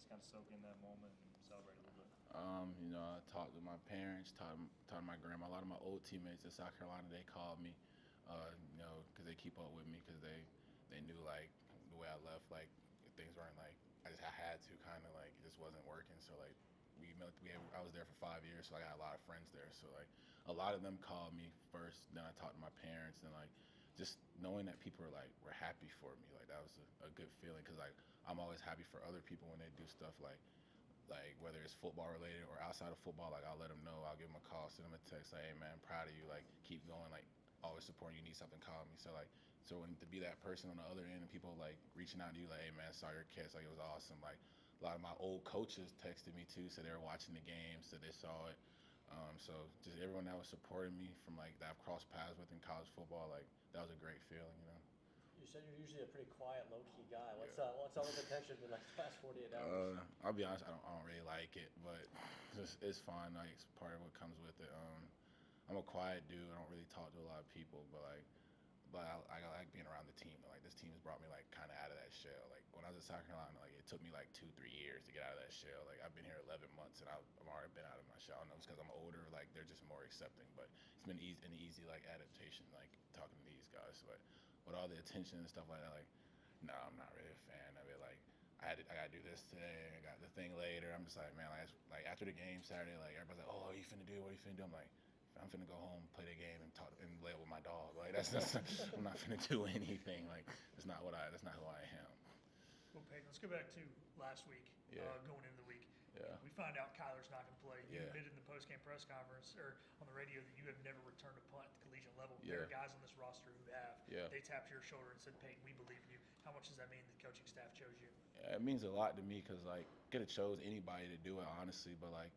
just kind of soak in that moment and celebrate a little bit? I talked to my parents, talked to my grandma. A lot of my old teammates in South Carolina, they called me, because they keep up with me because they knew like the way I left, like things weren't like I had to kind of like it just wasn't working. So like I was there for 5 years, so I got a lot of friends there. So like a lot of them called me first. Then I talked to my parents, and like just knowing that people were happy for me, like that was a good feeling because like I'm always happy for other people when they do stuff like whether it's football related or outside of football, like I'll let them know, I'll give them a call, send them a text, like, hey man, I'm proud of you, like keep going, like always supporting you, need something, call me. So like when to be that person on the other end and people like reaching out to you, like, hey man, saw your kids, like it was awesome. Like a lot of my old coaches texted me too, said they were watching the game, said they saw it. So just everyone that was supporting me from like that I've crossed paths with in college football, like that was a great feeling. You said you're usually a pretty quiet, low-key guy. Yeah. What's all the attention been like the past 48 hours? I'll be honest, I don't really like it, but it's fun. Like it's part of what comes with it. I'm a quiet dude. I don't really talk to a lot of people, but I like being around the team. Like this team has brought me like kind of out of that shell. Like when I was in South Carolina, like it took me like 2-3 years to get out of that shell. Like I've been here 11 months and I've already been out of my shell. I know it's because I'm older. Like they're just more accepting, but it's been an easy like adaptation. Like talking to these guys, but with all the attention and stuff like that, like no, I'm not really a fan of it. Like I gotta do this today. I got the thing later. I'm just like, man, like after the game Saturday, like everybody's like, oh, what are you finna do? What are you finna do? I'm like, I'm finna go home, play the game, and talk and lay with my dog. Like that's I'm not finna do anything. Like that's not who I am. Well, Payton, let's go back to last week, Yeah. going into the week. Yeah. We find out Kyler's not going to play. You Yeah. admitted in the post-game press conference or on the radio that you have never returned a punt at the collegiate level. Yeah. There are guys on this roster who have. Yeah. They tapped your shoulder and said, Payton, we believe in you. How much does that mean the coaching staff chose you? Yeah, it means a lot to me because like could have chose anybody to do it honestly, but like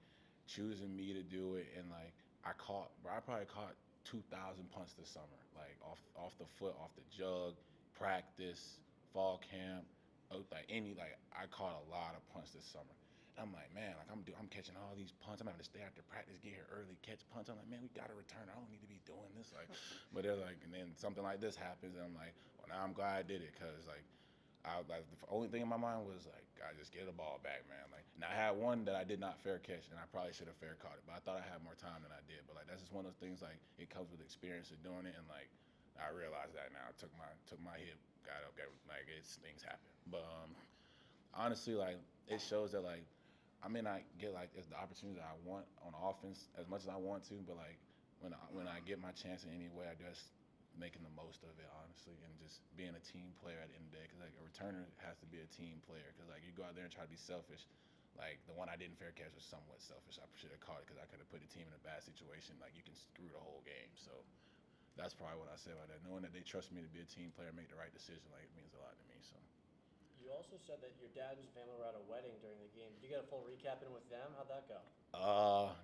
choosing me to do it and like I probably caught 2,000 punts this summer, like off the foot, off the jug, practice, fall camp, like I caught a lot of punts this summer. And I'm like, man, like I'm catching all these punts. I'm having to stay after practice, get here early, catch punts. I'm like, man, we gotta return. I don't need to be doing this. Like, but they're like, and then something like this happens, and I'm like, well, now I'm glad I did it because like like the only thing in my mind was like, I just get the ball back, man. Like, and I had one that I did not fair catch, and I probably should have fair caught it, but I thought I had more time than I did. But like, that's just one of those things. Like, it comes with experience of doing it, and like, I realized that now. I took my hip, got up, like things happen. But honestly, like, it shows that like, I may not get like the opportunity that I want on offense as much as I want to, but like when I get my chance in any way, I just making the most of it, honestly, and just being a team player at the end of the day. Because like a returner has to be a team player. Because like you go out there and try to be selfish. Like the one I didn't fair catch was somewhat selfish. I should have caught it because I could have put the team in a bad situation. Like you can screw the whole game. So that's probably what I say about that. Knowing that they trust me to be a team player, make the right decision, like it means a lot to me. So. You also said that your dad and his family were at a wedding during the game. Did you get a full recap in with them? How'd that go?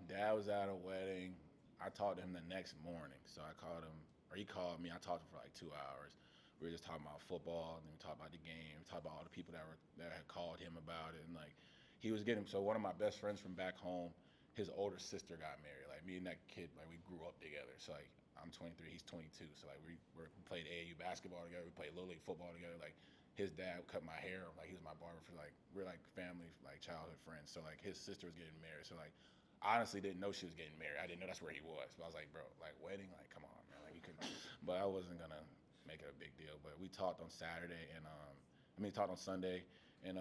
Dad was at a wedding. I talked to him the next morning, so I called him, or he called me. I talked to him for like 2 hours. We were just talking about football, and then we talked about the game. We talked about all the people that had called him about it, and like he was getting. So one of my best friends from back home, his older sister got married. Like me and that kid, like we grew up together. So like I'm 23, he's 22. So like we played AAU basketball together. We played little league football together. Like his dad cut my hair. Like he was my barber for like we're like family, like childhood friends. So like his sister was getting married. So like I honestly didn't know she was getting married. I didn't know that's where he was. But I was like, bro, like wedding, like come on, man, like you could. But I wasn't gonna make it a big deal. But we talked on Saturday and talked on Sunday, and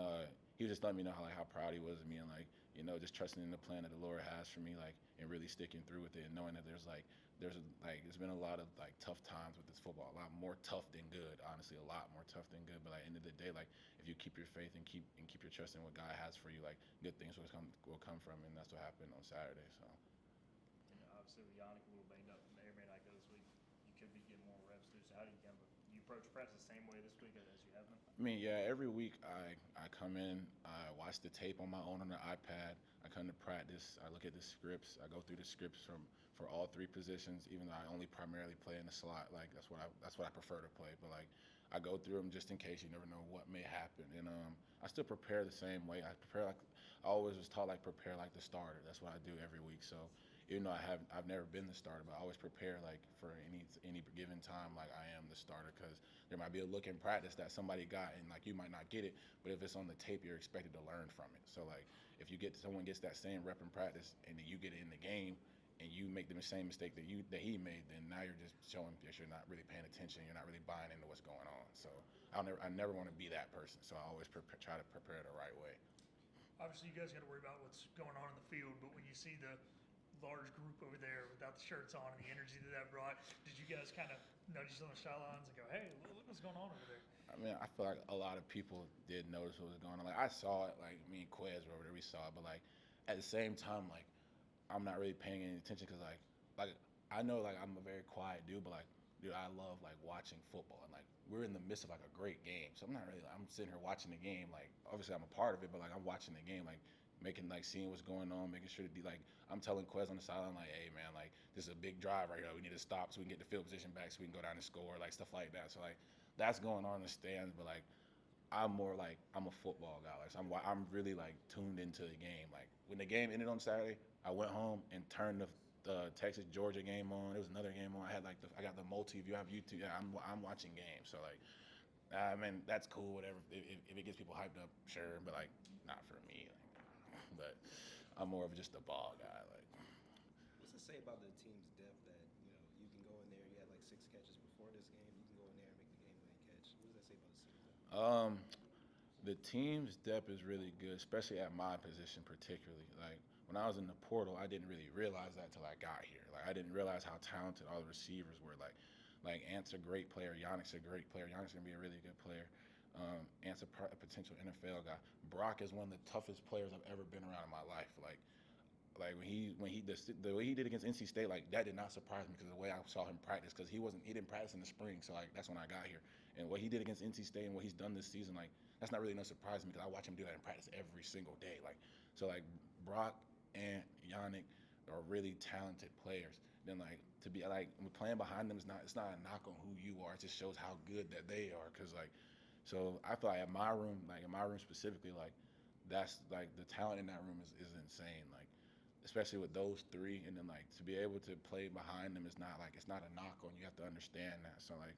he was just letting me know how proud he was of me and like just trusting in the plan that the Lord has for me, like and really sticking through with it and knowing that there's been a lot of like tough times with this football, a lot more tough than good, honestly, a lot more tough than good. But like end of the day, like if you keep your faith and keep your trust in what God has for you, like good things will come from, and that's what happened on Saturday. So. Obviously, with Yannick a little banged up, may or may not go this week. You could be getting more reps too. So how do you approach practice the same way this week as you have been? I mean, yeah, every week I come in, I watch the tape on my own on the iPad. I come to practice, I look at the scripts, I go through the scripts for all three positions, even though I only primarily play in the slot. Like that's what I prefer to play. But like I go through them just in case. You never know what may happen. And I still prepare the same way. I always was taught like prepare like the starter. That's what I do every week. So even though I've never been the starter, but I always prepare like for any given time like I am the starter, because there might be a look in practice that somebody got and like you might not get it, but if it's on the tape, you're expected to learn from it. So like if someone gets that same rep in practice and then you get it in the game and you make the same mistake that he made, then now you're just showing that you're not really paying attention, you're not really buying into what's going on. So I never want to be that person, so I always try to prepare the right way. Obviously, you guys got to worry about what's going on in the field, but when you see the large group over there without the shirts on and the energy that brought, did you guys kind of nudge on the sidelines and go, "Hey, look what's going on over there"? I mean, I feel like a lot of people did notice what was going on. Like I saw it, like me and Quez were over there, we saw it, but like at the same time, like I'm not really paying any attention because like I know like I'm a very quiet dude, but like dude, I love like watching football, and like we're in the midst of like a great game, so I'm not really I'm sitting here watching the game. Like obviously I'm a part of it, but like I'm watching the game, like making like seeing what's going on, making sure to like I'm telling Quez on the sideline like, hey man, like this is a big drive right here. We need to stop so we can get the field position back so we can go down and score, like stuff like that. So like that's going on in the stands, but like I'm more like I'm a football guy. Like so I'm really like tuned into the game. Like when the game ended on Saturday, I went home and turned the Texas Georgia game on. There was another game on. I got the multi-view. I have YouTube. Yeah, I'm watching games. So like, I mean that's cool. Whatever. If it gets people hyped up, sure. But like, not for me. Like, but I'm more of just a ball guy. Like, What's it say about the team's depth that you can go in there? You had like 6 catches before this game. You can go in there and make the game-winning catch. What does that say about the team's depth? The team's depth is really good, especially at my position particularly. Like when I was in the portal, I didn't really realize that till I got here. Like I didn't realize how talented all the receivers were. Like Ant's a great player. Yannick's a great player. Yannick's gonna be a really good player. Ant's a potential NFL guy. Brock is one of the toughest players I've ever been around in my life. Like the way he did against NC State, like that did not surprise me because the way I saw him practice, because he didn't practice in the spring, so like that's when I got here. And what he did against NC State and what he's done this season, like that's not really no surprise to me because I watch him do that in practice every single day. Like so, like Brock and Yannick are really talented players. Then like to be like playing behind them it's not a knock on who you are. It just shows how good that they are. Cause like so I feel like in my room specifically, like that's like the talent in that room is insane. Like especially with those three, and then like to be able to play behind them is not like it's not a knock on. You have to understand that. So like.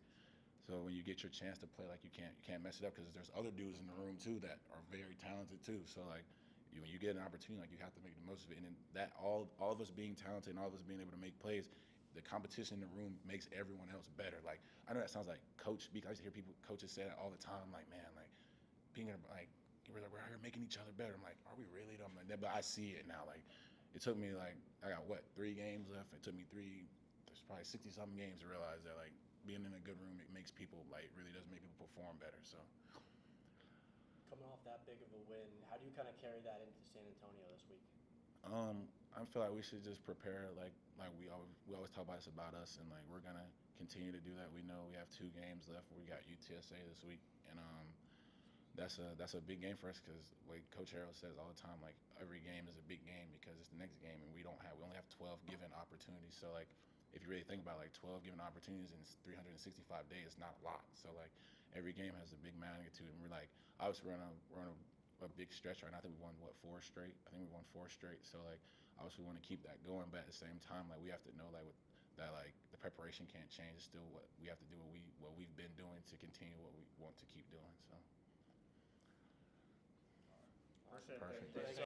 So when you get your chance to play, like you can't mess it up because there's other dudes in the room too that are very talented too. So like when you get an opportunity, like you have to make the most of it. And then that all of us being talented and all of us being able to make plays, the competition in the room makes everyone else better. Like I know that sounds like coach speak. I used to hear coaches say that all the time. Like man, like being like we're out here making each other better. I'm like, are we really? I'm like, but I see it now. Like it took me like I got 3 games left. It took me there's probably 60 something games to realize that like. Being in a good room, it makes people really does make people perform better. So, Coming off that big of a win, how do you kind of carry that into San Antonio this week? I feel like we should just prepare like we always talk about this about us, and like we're gonna continue to do that. We know we have 2 games left. We got UTSA this week, and that's a big game for us because like Coach Harrell says all the time, like every game is a big game because it's the next game, and we only have 12 given opportunities. So like. If you really think about it, like 12 given opportunities in 365 days, it's not a lot. So like every game has a big magnitude, and we're like obviously we're on a big stretch right now. I think we won 4 straight. I think we won 4 straight. So like obviously we want to keep that going, but at the same time like we have to know like that like the preparation can't change. It's still what we have to do what we've been doing to continue what we want to keep doing. So. Perfect. Perfect.